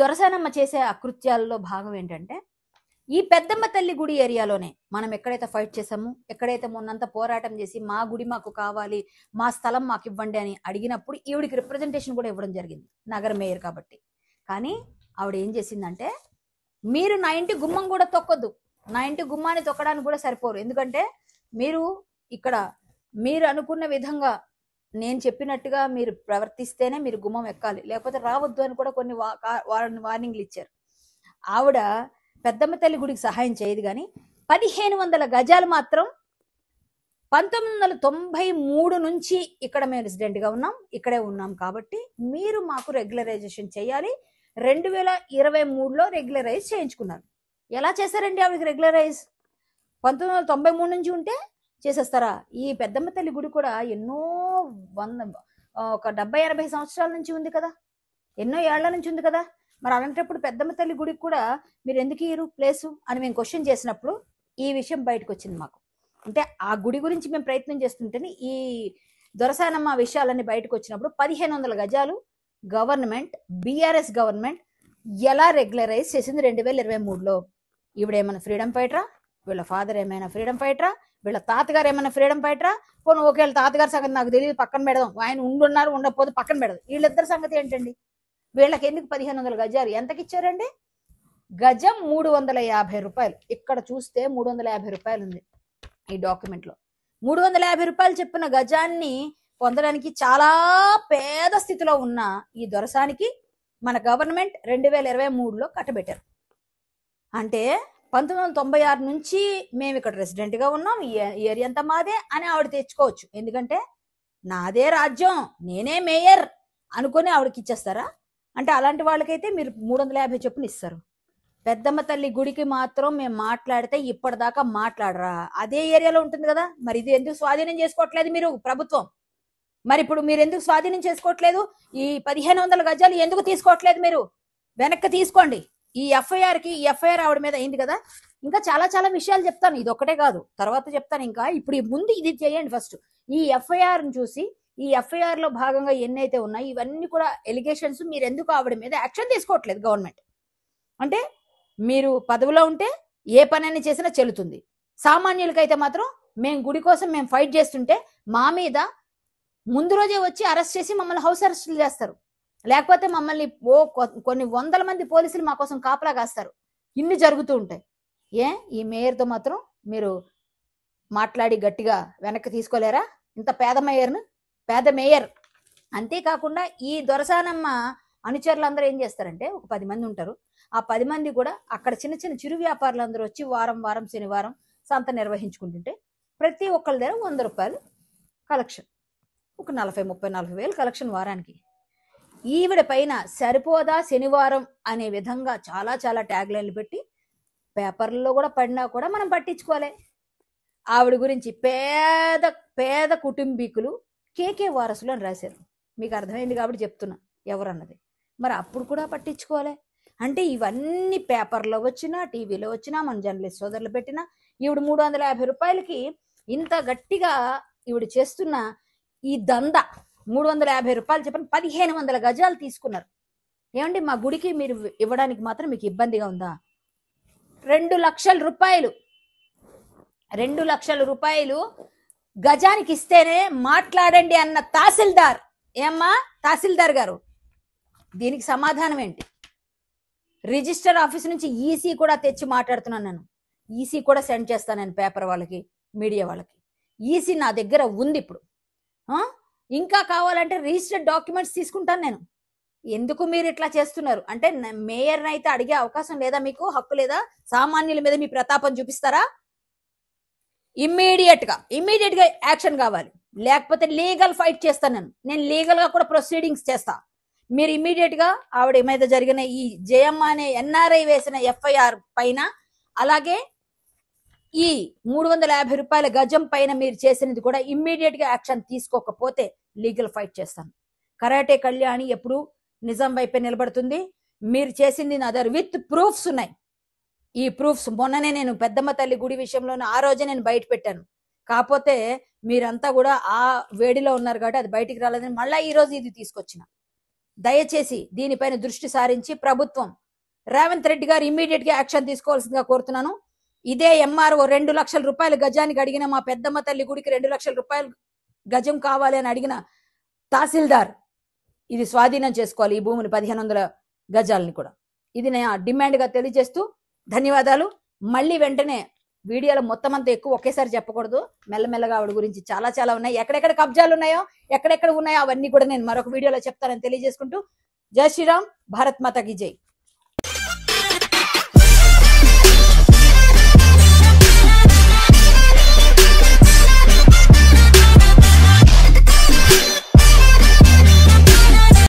దొరసానమ్మ చేసే అకృత్యాల్లో భాగం ఏంటంటే, ఈ పెద్దమ్మ తల్లి గుడి ఏరియాలోనే మనం ఎక్కడైతే ఫైట్ చేసామో, ఎక్కడైతే మొన్నంతా పోరాటం చేసి మా గుడి మాకు కావాలి, మా స్థలం మాకు ఇవ్వండి అని అడిగినప్పుడు ఈవిడికి రిప్రజెంటేషన్ కూడా ఇవ్వడం జరిగింది, నగర మేయర్ కాబట్టి. కానీ ఆవిడ ఏం చేసిందంటే, మీరు నా ఇంటి గుమ్మం కూడా తొక్కొద్దు, నా ఇంటి గుమ్మాన్ని తొక్కడానికి కూడా సరిపోరు, ఎందుకంటే మీరు ఇక్కడ మీరు అనుకున్న విధంగా నేను చెప్పినట్టుగా మీరు ప్రవర్తిస్తేనే మీరు గుమ్మం ఎక్కాలి, లేకపోతే రావద్దు అని కూడా కొన్ని వార్నింగ్లు ఇచ్చారు. ఆవిడ పెద్దమ్మ తల్లి గుడికి సహాయం చేయదు, కానీ 1500 గజాలు మాత్రం 1993 నుంచి ఇక్కడ మేము రెసిడెంట్గా ఉన్నాం, ఇక్కడే ఉన్నాం కాబట్టి మీరు మాకు రెగ్యులరైజేషన్ చేయాలి. 2023లో రెగ్యులరైజ్ చేయించుకున్నారు. ఎలా చేశారండి ఆవిడకి రెగ్యులరైజ్? 1993 నుంచి ఉంటే చేసేస్తారా? ఈ పెద్దమ్మ తల్లి గుడి కూడా ఎన్నో ఒక 70-80 సంవత్సరాల నుంచి ఉంది కదా, ఎన్నో ఏళ్ల నుంచి ఉంది కదా. మరి అలాంటప్పుడు పెద్దమ్మ తల్లి గుడికి కూడా మీరు ఎందుకు ఇయ్యరు ప్లేసు అని మేము క్వశ్చన్ చేసినప్పుడు ఈ విషయం బయటకు వచ్చింది మాకు. అంటే ఆ గుడి గురించి మేము ప్రయత్నం చేస్తుంటేనే ఈ దొరసానమ్మ విషయాలన్నీ బయటకు వచ్చినప్పుడు 1500 గజాలు గవర్నమెంట్, బీఆర్ఎస్ గవర్నమెంట్ ఎలా రెగ్యులరైజ్ చేసింది 2023లో. ఈవిడేమైనా ఫ్రీడమ్ ఫైటరా? వీళ్ళ ఫాదర్ ఏమైనా ఫ్రీడమ్ ఫైటరా? వీళ్ళ తాతగారు ఏమైనా ఫ్రీడమ్ ఫైటరా? పోను ఒకవేళ తాతగారి సంగతి నాకు తెలియదు, పక్కన పెడదాం, ఆయన ఉండున్నారు ఉండకపోతే పక్కన పెడదాం, వీళ్ళిద్దరి సంగతి ఏంటండి? వీళ్ళకి ఎందుకు 1500 గజాలు ఎంతకి ఇచ్చారండి? గజం 350 రూపాయలు. ఇక్కడ చూస్తే 350 రూపాయలు ఉంది ఈ డాక్యుమెంట్లో. 350 రూపాయలు చెప్పిన గజాన్ని పొందడానికి చాలా పేద స్థితిలో ఉన్న ఈ దొరసానికి మన గవర్నమెంట్ 2023లో కట్టబెట్టారు. అంటే 1996 నుంచి మేము ఇక్కడ రెసిడెంట్గా ఉన్నాం, ఈ ఏరియా అంతా మాదే అని ఆవిడ తెచ్చుకోవచ్చు, ఎందుకంటే నాదే రాజ్యం, నేనే మేయర్ అనుకుని ఆవిడకి ఇచ్చేస్తారా? అంటే అలాంటి వాళ్ళకైతే మీరు 350 చొప్పున ఇస్తారు. పెద్దమ్మ తల్లి గుడికి మాత్రం మేము మాట్లాడితే ఇప్పటిదాకా మాట్లాడరా? అదే ఏరియాలో ఉంటుంది కదా, మరి ఇది ఎందుకు స్వాధీనం చేసుకోవట్లేదు మీరు ప్రభుత్వం? మరి ఇప్పుడు మీరు ఎందుకు స్వాధీనం చేసుకోవట్లేదు? ఈ 1500 గజాలు ఎందుకు తీసుకోవట్లేదు? మీరు వెనక్కి తీసుకోండి. ఈ ఎఫ్ఐఆర్ ఆవిడ మీద అయింది కదా, ఇంకా చాలా చాలా విషయాలు చెప్తాను, ఇది ఒక్కటే కాదు, తర్వాత చెప్తాను. ఇంకా ఇప్పుడు ముందు ఇది చేయండి ఫస్ట్. ఈ ఎఫ్ఐఆర్ని చూసి ఈ ఎఫ్ఐఆర్ లో భాగంగా ఎన్నైతే ఉన్నాయి ఇవన్నీ కూడా ఎలిగేషన్స్, మీరు ఎందుకు ఆవిడ మీద యాక్షన్ తీసుకోవట్లేదు గవర్నమెంట్? అంటే మీరు పదవిలో ఉంటే ఏ పనైనా చేసినా చెల్లుతుంది, సామాన్యులకైతే మాత్రం మేము గుడి కోసం మేము ఫైట్ చేస్తుంటే మా మీద ముందు రోజే వచ్చి అరెస్ట్ చేసి మమ్మల్ని హౌస్ అరెస్టులు చేస్తారు, లేకపోతే మమ్మల్ని కొన్ని వందల మంది పోలీసులు మా కోసం కాపలా కాస్తారు. ఇన్ని జరుగుతూ ఉంటాయి. ఈ మేయర్తో మాత్రం మీరు మాట్లాడి గట్టిగా వెనక్కి తీసుకోలేరా? ఇంత పేద మేయర్. అంతేకాకుండా ఈ దొరసానమ్మ అనుచరులందరూ ఏం చేస్తారంటే, ఒక 10 మంది ఉంటారు. ఆ 10 మంది కూడా అక్కడ చిన్న చిన్న చిరు వ్యాపారులు అందరూ వచ్చి వారం శనివారం సంత నిర్వహించుకుంటుంటే ప్రతి ఒక్కరి దగ్గర 100 రూపాయలు కలెక్షన్, ఒక 40-40 వేలు కలెక్షన్ వారానికి. ఈవిడ పైన సరిపోదా శనివారం అనే విధంగా చాలా చాలా ట్యాగ్ లైన్లు పెట్టి పేపర్లలో కూడా పడినా కూడా మనం పట్టించుకోలే. ఆవిడ గురించి పేద కుటుంబీకులు కేకే వారసులు అని రాశారు. మీకు అర్థమైంది కాబట్టి చెప్తున్నా ఎవరన్నది. మరి అప్పుడు కూడా పట్టించుకోలే. అంటే ఇవన్నీ పేపర్లో వచ్చినా, టీవీలో వచ్చినా, మన జర్నలిస్ట్ సోదరులు పెట్టినా, ఈవిడ 350 రూపాయలకి ఇంత గట్టిగా ఈవిడ చేస్తున్న ఈ దంద 350 రూపాయలు చెప్పిన 1500 గజాలు తీసుకున్నారు. ఏమండి మా గుడికి మీరు ఇవ్వడానికి మాత్రం మీకు ఇబ్బందిగా ఉందా? 2 లక్షల రూపాయలు 2 లక్షల రూపాయలు గజానికి ఇస్తేనే మాట్లాడండి అన్న తహసీల్దార్. ఏమ్మా తహసీల్దార్ గారు, దీనికి సమాధానం ఏంటి? రిజిస్టర్ ఆఫీస్ నుంచి ఈసీ కూడా తెచ్చి మాట్లాడుతున్నాను నేను. ఈసీ కూడా సెండ్ చేస్తాను నేను పేపర్ వాళ్ళకి, మీడియా వాళ్ళకి. ఈసీ నా దగ్గర ఉంది ఇప్పుడు. ఇంకా కావాలంటే రిజిస్టర్డ్ డాక్యుమెంట్స్ తీసుకుంటాను నేను. ఎందుకు మీరు ఇట్లా చేస్తున్నారు అంటే, మేయర్ని అయితే అడిగే అవకాశం లేదా? మీకు హక్కు లేదా? సామాన్యుల మీద మీ ప్రతాపం చూపిస్తారా? ఇమ్మీడియట్ గా యాక్షన్ కావాలి, లేకపోతే లీగల్ ఫైట్ చేస్తాను నేను లీగల్ గా కూడా ప్రొసీడింగ్స్ చేస్తా. మీరు ఇమ్మీడియట్ గా ఆవిడ మీద జరిగిన ఈ జయమ్మ అనే ఎన్ఆర్ఐ వేసిన ఎఫ్ఐఆర్ పైన, అలాగే ఈ 350 రూపాయల గజం పైన మీరు చేసినది కూడా ఇమ్మీడియట్ గా యాక్షన్ తీసుకోకపోతే లీగల్ ఫైట్ చేస్తాను. కరాటే కళ్యాణి ఎప్పుడు నిజం వైపే నిలబడుతుంది. మీరు చేసింది నా దగ్గర విత్ ప్రూఫ్స్ ఉన్నాయి. ఈ ప్రూఫ్స్ మొన్ననే నేను పెద్దమ్మ తల్లి గుడి విషయంలో ఆ రోజే నేను బయట పెట్టాను. కాకపోతే మీరంతా కూడా ఆ వేడిలో ఉన్నారు కాబట్టి అది బయటికి రాలేదని మళ్ళీ ఈ రోజు ఇది తీసుకొచ్చిన. దయచేసి దీనిపైన దృష్టి సారించి ప్రభుత్వం రేవంత్ రెడ్డి గారు ఇమ్మీడియట్ గా యాక్షన్ తీసుకోవాల్సిందిగా కోరుతున్నాను. ఇదే ఎంఆర్ఓ 2 లక్షల రూపాయలు గజానికి అడిగిన, మా పెద్దమ్మ తల్లి గుడికి 2 లక్షల రూపాయలు గజం కావాలి అని అడిగిన తహసీల్దార్ ఇది స్వాధీనం చేసుకోవాలి, ఈ భూమిని 1500 గజాలని కూడా. ఇది నేను డిమాండ్ గా తెలియజేస్తూ ధన్యవాదాలు. మళ్ళీ వెంటనే వీడియోలో మొత్తం అంతా ఎక్కువ ఒకేసారి చెప్పకూడదు, మెల్లమెల్లగా ఆవిడ గురించి చాలా చాలా ఉన్నాయి. ఎక్కడెక్కడ కబ్జాలు ఉన్నాయో, ఎక్కడెక్కడ ఉన్నాయో అవన్నీ కూడా నేను మరొక వీడియోలో చెప్తానని తెలియజేసుకుంటూ జై శ్రీరామ్, భారత్ మాతాకి జై.